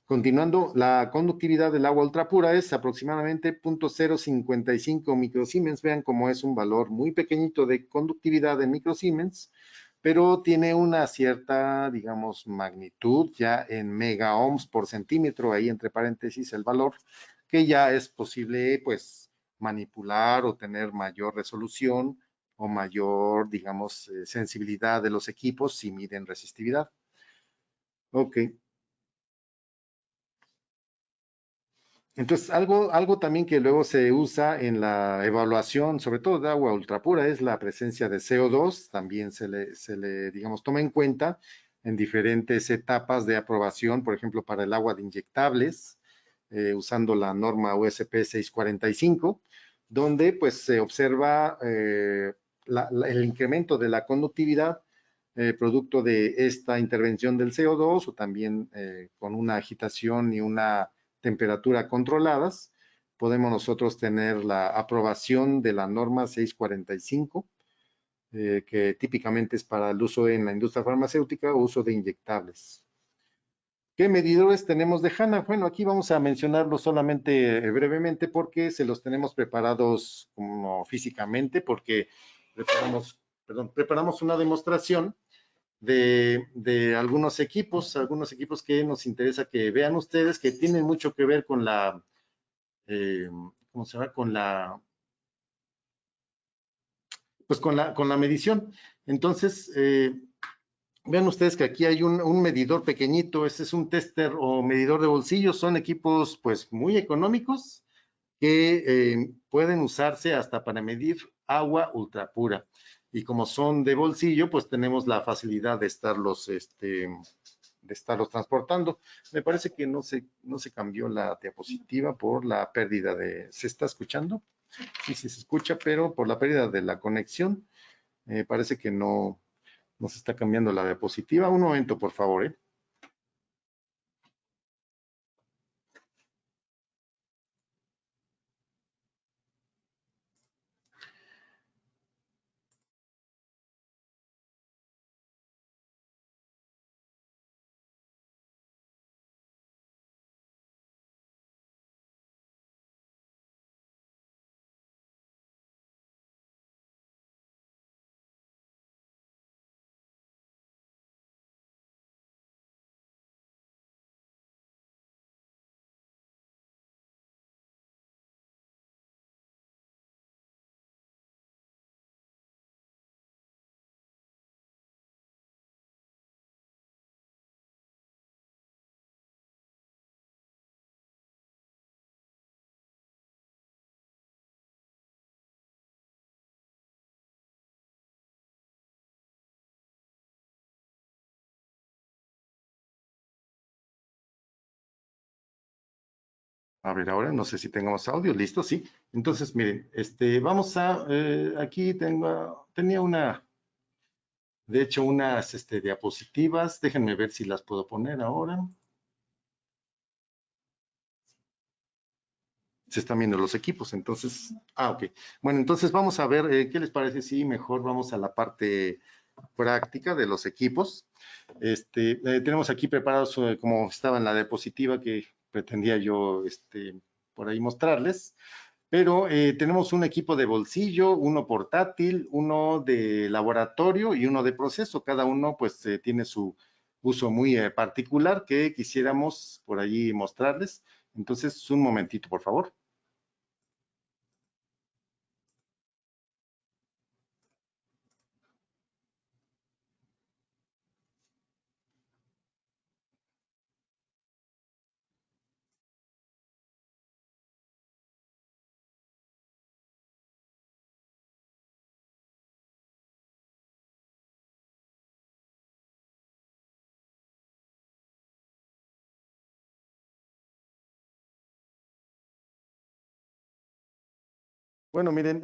Continuando, la conductividad del agua ultrapura es aproximadamente 0.055 microsiemens. Vean cómo es un valor muy pequeñito de conductividad en microsiemens, pero tiene una cierta, digamos, magnitud ya en mega ohms por centímetro, ahí entre paréntesis el valor, que ya es posible, pues, manipular o tener mayor resolución o mayor, digamos, sensibilidad de los equipos si miden resistividad. Ok. Entonces, algo también que luego se usa en la evaluación, sobre todo de agua ultrapura, es la presencia de CO2. También digamos, toma en cuenta en diferentes etapas de aprobación, por ejemplo, para el agua de inyectables, usando la norma USP 645, donde pues se observa el incremento de la conductividad producto de esta intervención del CO2 o también con una agitación y una temperatura controladas, podemos nosotros tener la aprobación de la norma 645, que típicamente es para el uso en la industria farmacéutica o uso de inyectables. ¿Qué medidores tenemos de HANA? Bueno, aquí vamos a mencionarlos solamente brevemente porque se los tenemos preparados como físicamente, porque preparamos una demostración algunos equipos que nos interesa que vean ustedes, que tienen mucho que ver con la, ¿cómo se llama? Con la medición. Entonces, vean ustedes que aquí hay un medidor pequeñito, este es un tester o medidor de bolsillo, son equipos pues muy económicos que pueden usarse hasta para medir agua ultra pura. Y como son de bolsillo, pues tenemos la facilidad de estarlos transportando. Me parece que no se cambió la diapositiva por la pérdida de... ¿Se está escuchando? Sí, sí se escucha, pero por la pérdida de la conexión, parece que no se está cambiando la diapositiva. Un momento, por favor, ¿eh? A ver, ahora no sé si tengamos audio, listo, sí. Entonces, miren, aquí tenía de hecho, unas diapositivas, déjenme ver si las puedo poner ahora. Se están viendo los equipos, entonces, ok. Bueno, entonces vamos a ver, ¿qué les parece si mejor vamos a la parte práctica de los equipos? Tenemos aquí preparados, como estaba en la diapositiva que pretendía yo, por ahí mostrarles. Pero tenemos un equipo de bolsillo, uno portátil, uno de laboratorio y uno de proceso. Cada uno pues tiene su uso muy particular que quisiéramos por allí mostrarles. Entonces, un momentito, por favor. Bueno, miren,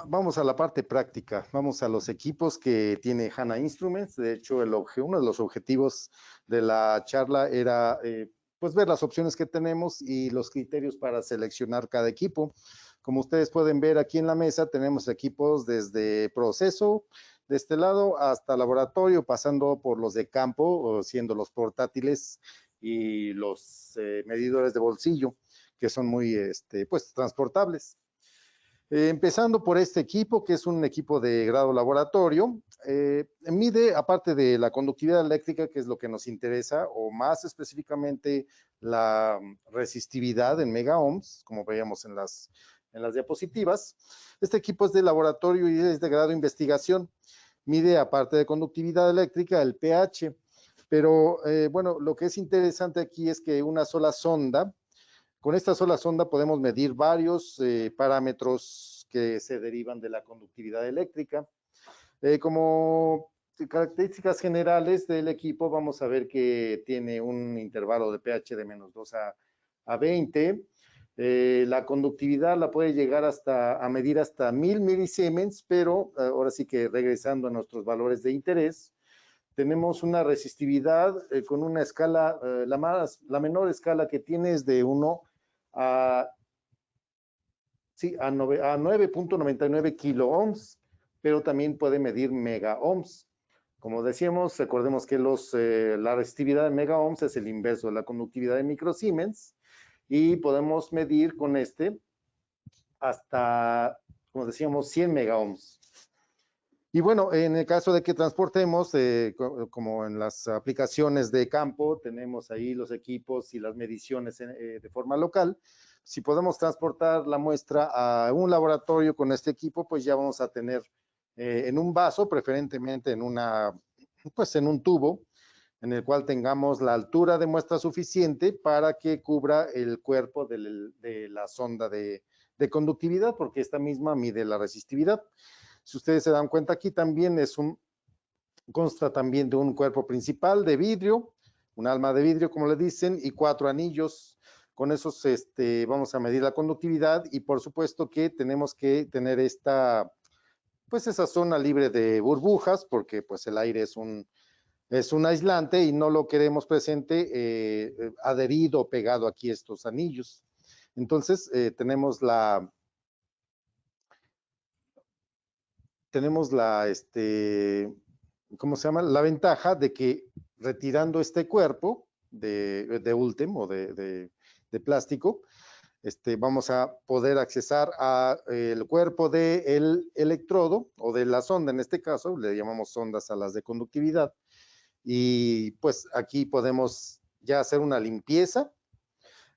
vamos a la parte práctica, vamos a los equipos que tiene HANA Instruments. De hecho, uno de los objetivos de la charla era pues ver las opciones que tenemos y los criterios para seleccionar cada equipo. Como ustedes pueden ver aquí en la mesa, tenemos equipos desde proceso de este lado hasta laboratorio, pasando por los de campo, siendo los portátiles y los medidores de bolsillo, que son muy pues, transportables. Empezando por este equipo, que es un equipo de grado laboratorio, mide, aparte de la conductividad eléctrica, que es lo que nos interesa, o más específicamente la resistividad en megaohms, como veíamos en las diapositivas. Este equipo es de laboratorio y es de grado de investigación. Mide, aparte de conductividad eléctrica, el pH. Pero, bueno, lo que es interesante aquí es que una sola sonda, con esta sola sonda podemos medir varios parámetros que se derivan de la conductividad eléctrica. Como características generales del equipo, vamos a ver que tiene un intervalo de pH de menos 2 a 20. La conductividad la puede llegar a medir hasta 1000 milisiemens, pero ahora sí que regresando a nuestros valores de interés, tenemos una resistividad con una escala, la menor escala que tiene es de 1 a, sí, a 9.99 kilo ohms, pero también puede medir mega ohms. Como decíamos, recordemos que la resistividad de megaohms es el inverso de la conductividad de microsiemens y podemos medir con este hasta, como decíamos, 100 megaohms. Y bueno, en el caso de que transportemos, como en las aplicaciones de campo, tenemos ahí los equipos y las mediciones de forma local. Si podemos transportar la muestra a un laboratorio con este equipo, pues ya vamos a tener en un vaso, preferentemente en en un tubo, en el cual tengamos la altura de muestra suficiente para que cubra el cuerpo de la sonda de conductividad, porque esta misma mide la resistividad. Si ustedes se dan cuenta, aquí también consta también de un cuerpo principal de vidrio, un alma de vidrio, como le dicen, y 4 anillos. Con esos vamos a medir la conductividad y por supuesto que tenemos que tener esa zona libre de burbujas, porque pues el aire es un aislante y no lo queremos presente adherido o pegado aquí a estos anillos. Entonces, tenemos la ¿cómo se llama? La ventaja de que retirando este cuerpo de Ultem o de plástico, vamos a poder accesar al cuerpo del electrodo o de la sonda, en este caso, le llamamos sondas a las de conductividad, y pues aquí podemos ya hacer una limpieza.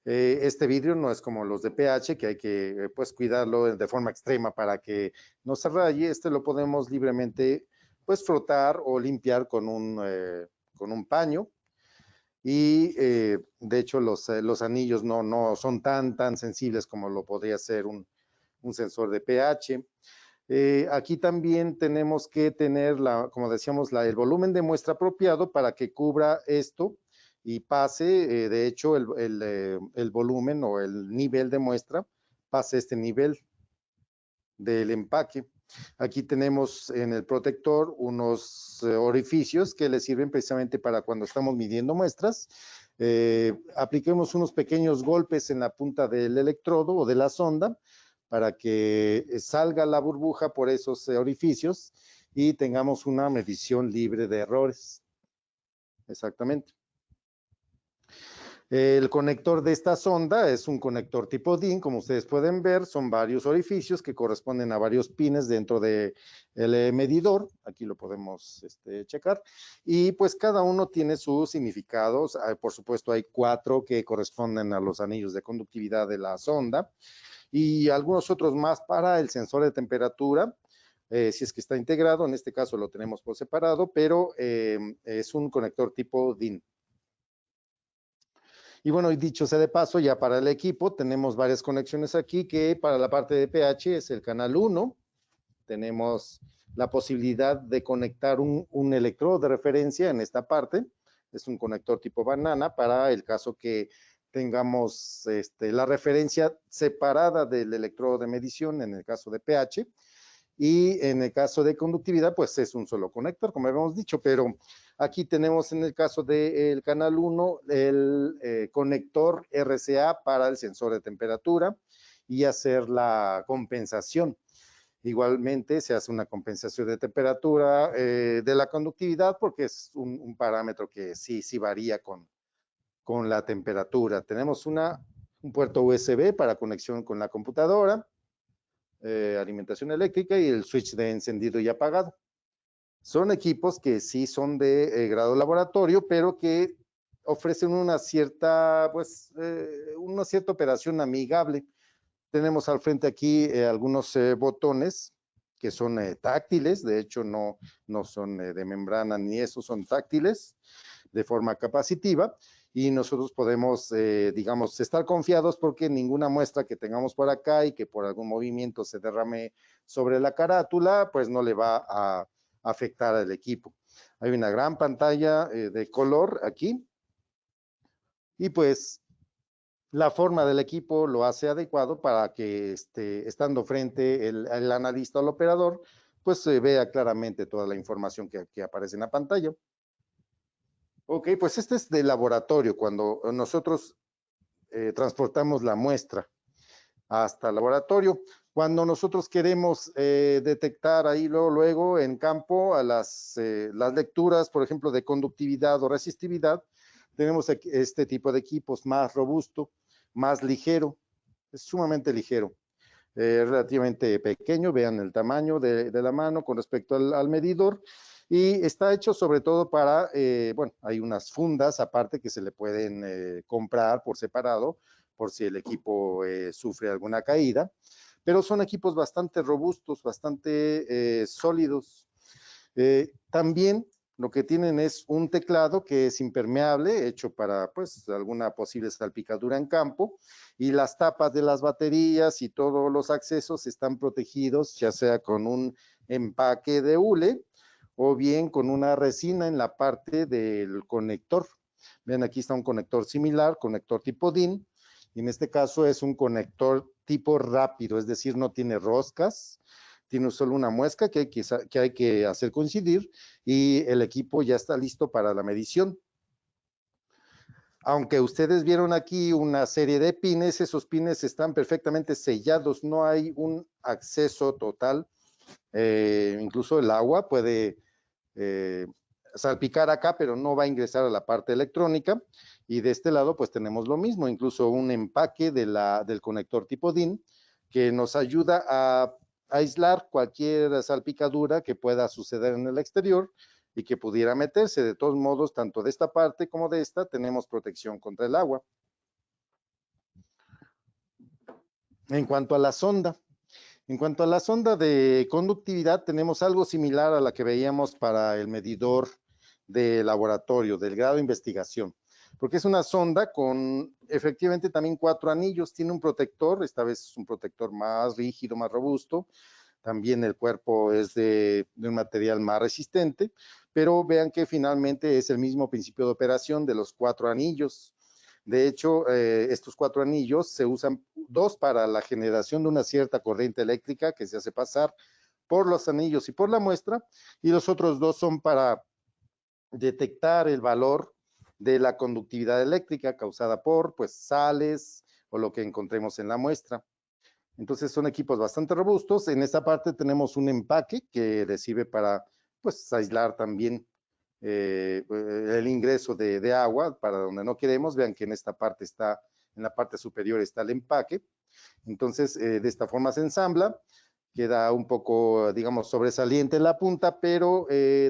Este vidrio no es como los de pH, que hay que pues cuidarlo de forma extrema para que no se raye. Lo podemos libremente pues frotar o limpiar con un paño. Y de hecho los anillos no son tan sensibles como lo podría ser un sensor de pH. Aquí también tenemos que tener, como decíamos, el volumen de muestra apropiado para que cubra esto y pase, de hecho, el volumen o el nivel de muestra, pase este nivel del empaque. Aquí tenemos en el protector unos orificios que le sirven precisamente para cuando estamos midiendo muestras. Apliquemos unos pequeños golpes en la punta del electrodo o de la sonda para que salga la burbuja por esos orificios y tengamos una medición libre de errores. Exactamente. El conector de esta sonda es un conector tipo DIN, como ustedes pueden ver, son varios orificios que corresponden a varios pines dentro del medidor, aquí lo podemos checar, y pues cada uno tiene sus significados. Por supuesto hay 4 que corresponden a los anillos de conductividad de la sonda y algunos otros más para el sensor de temperatura, si es que está integrado, en este caso lo tenemos por separado, pero es un conector tipo DIN. Y bueno, y dicho sea de paso, ya para el equipo tenemos varias conexiones aquí, que para la parte de pH es el canal 1. Tenemos la posibilidad de conectar un electrodo de referencia en esta parte. Es un conector tipo banana para el caso que tengamos la referencia separada del electrodo de medición en el caso de pH. Y en el caso de conductividad, pues es un solo conector, como habíamos dicho, pero aquí tenemos en el caso del canal 1 el conector RCA para el sensor de temperatura y hacer la compensación. Igualmente se hace una compensación de temperatura de la conductividad porque es un parámetro que sí varía con la temperatura. Tenemos un puerto USB para conexión con la computadora, alimentación eléctrica y el switch de encendido y apagado. Son equipos que sí son de grado laboratorio, pero que ofrecen una cierta operación amigable. Tenemos al frente aquí algunos botones que son táctiles, de hecho no son de membrana ni eso, son táctiles de forma capacitiva y nosotros podemos, digamos, estar confiados porque ninguna muestra que tengamos por acá y que por algún movimiento se derrame sobre la carátula, pues no le va a afectar al equipo. Hay una gran pantalla de color aquí y pues la forma del equipo lo hace adecuado para que estando frente el analista o el operador, pues se vea claramente toda la información que aparece en la pantalla. Ok, pues este es de laboratorio, cuando nosotros transportamos la muestra hasta el laboratorio. Cuando nosotros queremos detectar ahí luego en campo a las lecturas, por ejemplo, de conductividad o resistividad, tenemos este tipo de equipos más robusto, más ligero, es sumamente ligero, relativamente pequeño, vean el tamaño de la mano con respecto al medidor, y está hecho sobre todo para, bueno, hay unas fundas aparte que se le pueden comprar por separado, por si el equipo sufre alguna caída, pero son equipos bastante robustos, bastante sólidos. También lo que tienen es un teclado que es impermeable, hecho para pues alguna posible salpicadura en campo, y las tapas de las baterías y todos los accesos están protegidos, ya sea con un empaque de hule o bien con una resina en la parte del conector. Vean, aquí está un conector similar, conector tipo DIN, y en este caso es un conector tipo rápido, es decir, no tiene roscas, tiene solo una muesca que hay que hacer coincidir y el equipo ya está listo para la medición. Aunque ustedes vieron aquí una serie de pines, esos pines están perfectamente sellados, no hay un acceso total, incluso el agua puede salpicar acá, pero no va a ingresar a la parte electrónica. Y de este lado, pues tenemos lo mismo, incluso un empaque del conector tipo DIN que nos ayuda a aislar cualquier salpicadura que pueda suceder en el exterior y que pudiera meterse. De todos modos, tanto de esta parte como de esta, tenemos protección contra el agua. En cuanto a la sonda, de conductividad, tenemos algo similar a la que veíamos para el medidor de laboratorio, del grado de investigación, porque es una sonda con efectivamente también 4 anillos, tiene un protector, esta vez es un protector más rígido, más robusto, también el cuerpo es de un material más resistente, pero vean que finalmente es el mismo principio de operación de los 4 anillos. De hecho, estos 4 anillos se usan 2 para la generación de una cierta corriente eléctrica que se hace pasar por los anillos y por la muestra, y los otros 2 son para detectar el valor de la conductividad eléctrica causada por pues sales o lo que encontremos en la muestra. Entonces son equipos bastante robustos. En esta parte tenemos un empaque que sirve para pues aislar también el ingreso de agua para donde no queremos. Vean que en esta parte está, en la parte superior está el empaque. Entonces de esta forma se ensambla, queda un poco, digamos, sobresaliente en la punta, pero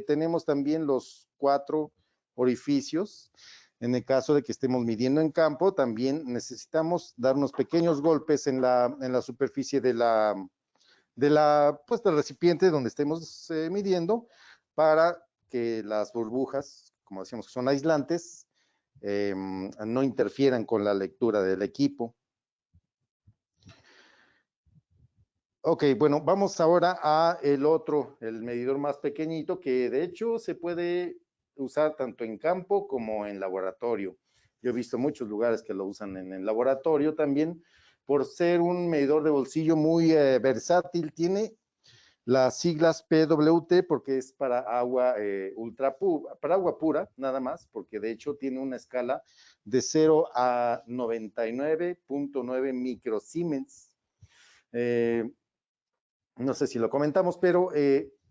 tenemos también los 4 orificios. En el caso de que estemos midiendo en campo, también necesitamos dar unos pequeños golpes en la superficie pues, del recipiente donde estemos midiendo para que las burbujas, como decíamos, que son aislantes, no interfieran con la lectura del equipo. Ok, bueno, vamos ahora a el medidor más pequeñito, que de hecho se puede usar tanto en campo como en laboratorio. Yo he visto muchos lugares que lo usan en el laboratorio también, por ser un medidor de bolsillo muy versátil. Tiene las siglas PWT porque es para agua para agua pura, nada más, porque de hecho tiene una escala de 0 a 99.9 microsiemens. No sé si lo comentamos, pero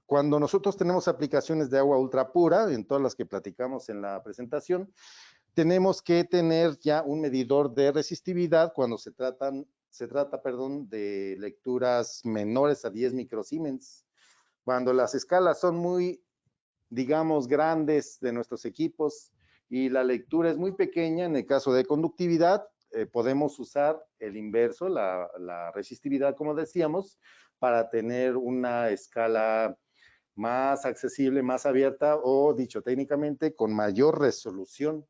cuando nosotros tenemos aplicaciones de agua ultra pura, en todas las que platicamos en la presentación, tenemos que tener ya un medidor de resistividad cuando se trata, de lecturas menores a 10 microsiemens. Cuando las escalas son muy, digamos, grandes de nuestros equipos y la lectura es muy pequeña, en el caso de conductividad, podemos usar el inverso, la resistividad, como decíamos, para tener una escala más accesible, más abierta o, dicho técnicamente, con mayor resolución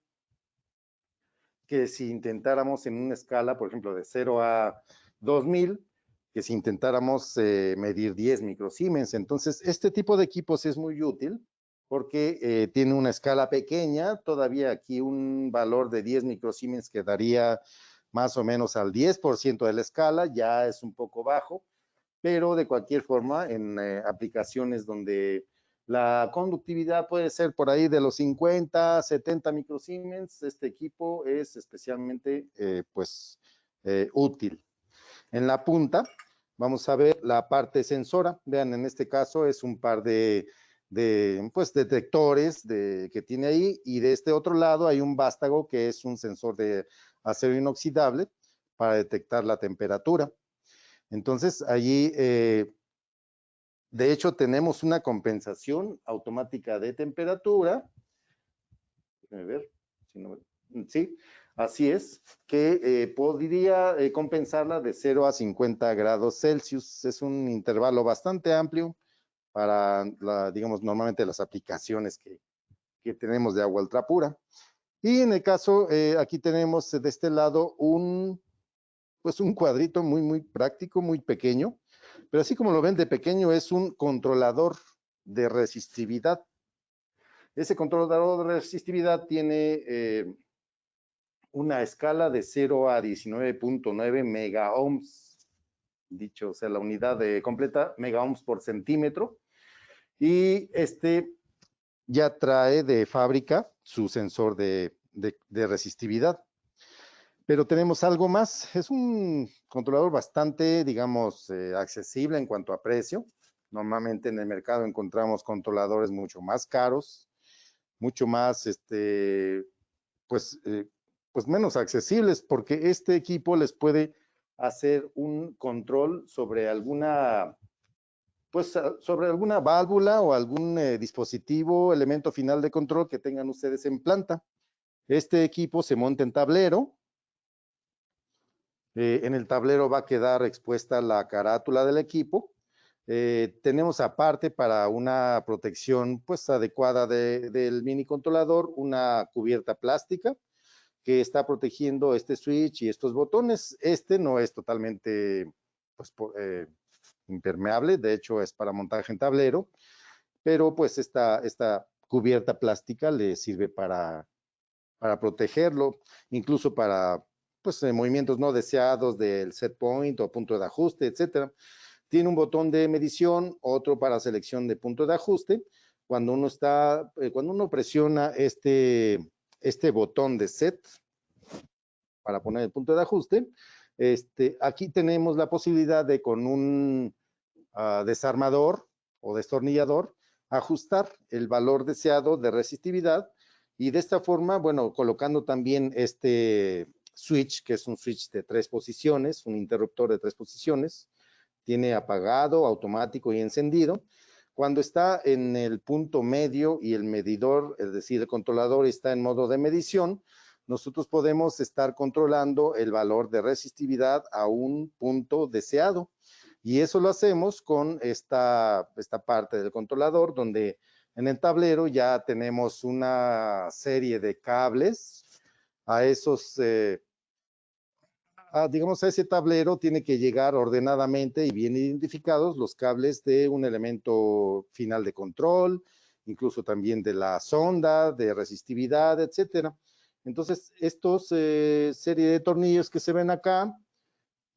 que si intentáramos en una escala, por ejemplo, de 0 a 2000, que si intentáramos medir 10 microsiemens. Entonces, este tipo de equipos es muy útil porque tiene una escala pequeña, todavía aquí un valor de 10 microsiemens quedaría más o menos al 10% de la escala, ya es un poco bajo, pero de cualquier forma en aplicaciones donde la conductividad puede ser por ahí de los 50, 70 microsiemens, este equipo es especialmente útil. En la punta vamos a ver la parte sensora. Vean, en este caso es un par de pues, detectores que tiene ahí, y de este otro lado hay un vástago que es un sensor de acero inoxidable para detectar la temperatura. Entonces, allí, de hecho, tenemos una compensación automática de temperatura. Déjenme ver, si no, sí, así es, que podría compensarla de 0 a 50 grados Celsius. Es un intervalo bastante amplio para, digamos, normalmente las aplicaciones que tenemos de agua ultra pura. Y en el caso, aquí tenemos de este lado pues un cuadrito muy práctico, muy pequeño, pero así como lo ven de pequeño, es un controlador de resistividad. Ese controlador de resistividad tiene una escala de 0 a 19.9 megaohms, dicho, o sea, la unidad completa, megaohms por centímetro, y ya trae de fábrica su sensor de resistividad. Pero tenemos algo más. Es un controlador bastante, digamos, accesible en cuanto a precio. Normalmente en el mercado encontramos controladores mucho más caros, mucho más, pues, pues menos accesibles, porque este equipo les puede hacer un control sobre alguna, pues, sobre alguna válvula o algún dispositivo, elemento final de control que tengan ustedes en planta. Este equipo se monta en tablero. En el tablero va a quedar expuesta la carátula del equipo. Tenemos aparte, para una protección pues adecuada del mini controlador, una cubierta plástica que está protegiendo este switch y estos botones. Este no es totalmente pues, impermeable, de hecho es para montaje en tablero, pero pues esta cubierta plástica le sirve para protegerlo, incluso para pues, movimientos no deseados del set point o punto de ajuste, etcétera. Tiene un botón de medición, otro para selección de punto de ajuste. Cuando uno presiona este botón de set para poner el punto de ajuste, aquí tenemos la posibilidad de, con un desarmador o destornillador, ajustar el valor deseado de resistividad, y de esta forma, bueno, colocando también este switch, que es un switch de 3 posiciones, un interruptor de 3 posiciones, tiene apagado, automático y encendido. Cuando está en el punto medio y el medidor, es decir, el controlador está en modo de medición, nosotros podemos estar controlando el valor de resistividad a un punto deseado. Y eso lo hacemos con esta parte del controlador, donde en el tablero ya tenemos una serie de cables. A esos, digamos, a ese tablero tiene que llegar ordenadamente y bien identificados los cables de un elemento final de control, incluso también de la sonda, de resistividad, etcétera. Entonces, estos serie de tornillos que se ven acá,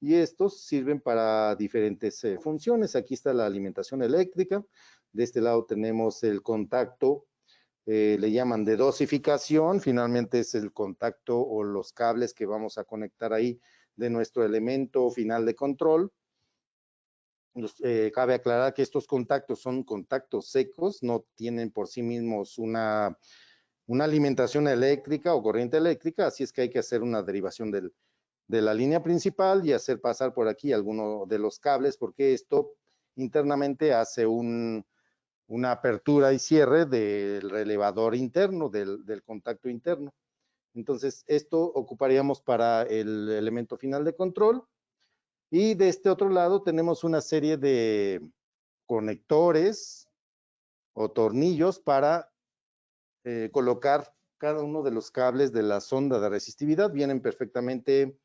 y estos sirven para diferentes funciones. Aquí está la alimentación eléctrica. De este lado tenemos el contacto, le llaman de dosificación. Finalmente es el contacto o los cables que vamos a conectar ahí de nuestro elemento final de control. Cabe aclarar que estos contactos son contactos secos, no tienen por sí mismos una alimentación eléctrica o corriente eléctrica, así es que hay que hacer una derivación de la línea principal y hacer pasar por aquí alguno de los cables, porque esto internamente hace una apertura y cierre del relevador interno, del contacto interno. Entonces, esto ocuparíamos para el elemento final de control. Y de este otro lado tenemos una serie de conectores o tornillos para colocar cada uno de los cables de la sonda de resistividad. Vienen perfectamente,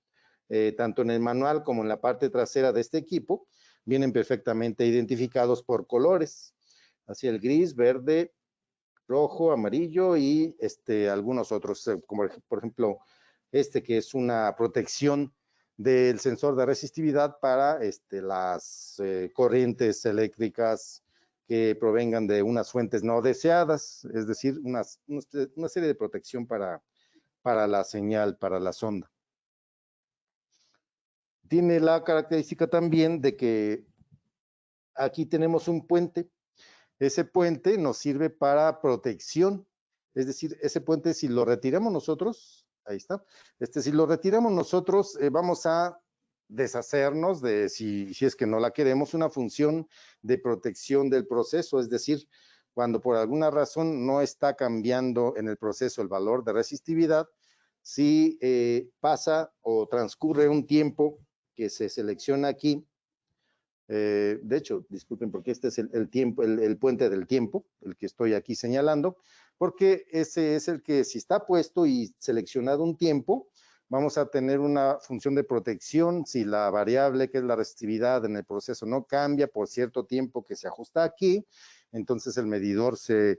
tanto en el manual como en la parte trasera de este equipo, vienen perfectamente identificados por colores, así el gris, verde, rojo, amarillo y algunos otros, como por ejemplo que es una protección del sensor de resistividad para las corrientes eléctricas que provengan de unas fuentes no deseadas, es decir, una serie de protección para la señal, para la sonda. tiene la característica también de que aquí tenemos un puente. Ese puente nos sirve para protección. Es decir, ese puente, si lo retiramos nosotros, ahí está, si lo retiramos nosotros, vamos a deshacernos de, si es que no la queremos, una función de protección del proceso. Es decir, cuando por alguna razón no está cambiando en el proceso el valor de resistividad, si pasa o transcurre un tiempo que se selecciona aquí, de hecho, disculpen, porque este es el tiempo, el puente del tiempo, el que estoy aquí señalando, porque ese es el que, si está puesto y seleccionado un tiempo, vamos a tener una función de protección. Si la variable, que es la resistividad en el proceso, no cambia por cierto tiempo que se ajusta aquí, entonces el medidor se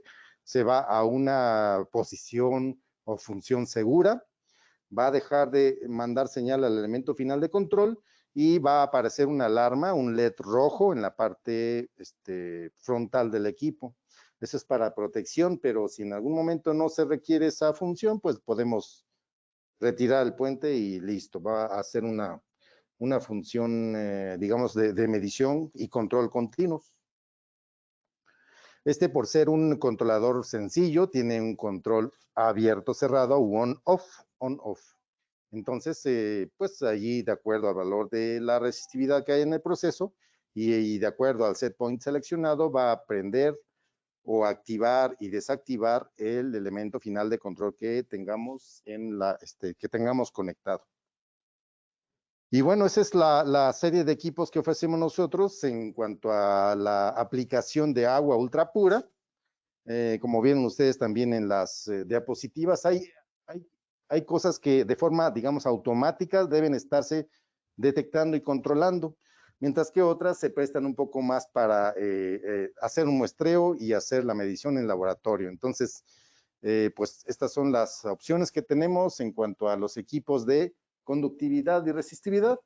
va a una posición o función segura, va a dejar de mandar señal al elemento final de control y va a aparecer una alarma, un LED rojo en la parte frontal del equipo. Eso es para protección, pero si en algún momento no se requiere esa función, pues podemos retirar el puente y listo, va a hacer una función, digamos, de medición y control continuos. Por ser un controlador sencillo, tiene un control abierto, cerrado, on-off. Entonces, pues allí, de acuerdo al valor de la resistividad que hay en el proceso y de acuerdo al set point seleccionado, va a prender o activar y desactivar el elemento final de control que tengamos que tengamos conectado. Y bueno, esa es la serie de equipos que ofrecemos nosotros en cuanto a la aplicación de agua ultra pura. Como vieron ustedes también en las diapositivas, hay cosas que de forma, digamos, automática deben estarse detectando y controlando, mientras que otras se prestan un poco más para hacer un muestreo y hacer la medición en laboratorio. Entonces, pues estas son las opciones que tenemos en cuanto a los equipos de conductividad y resistividad.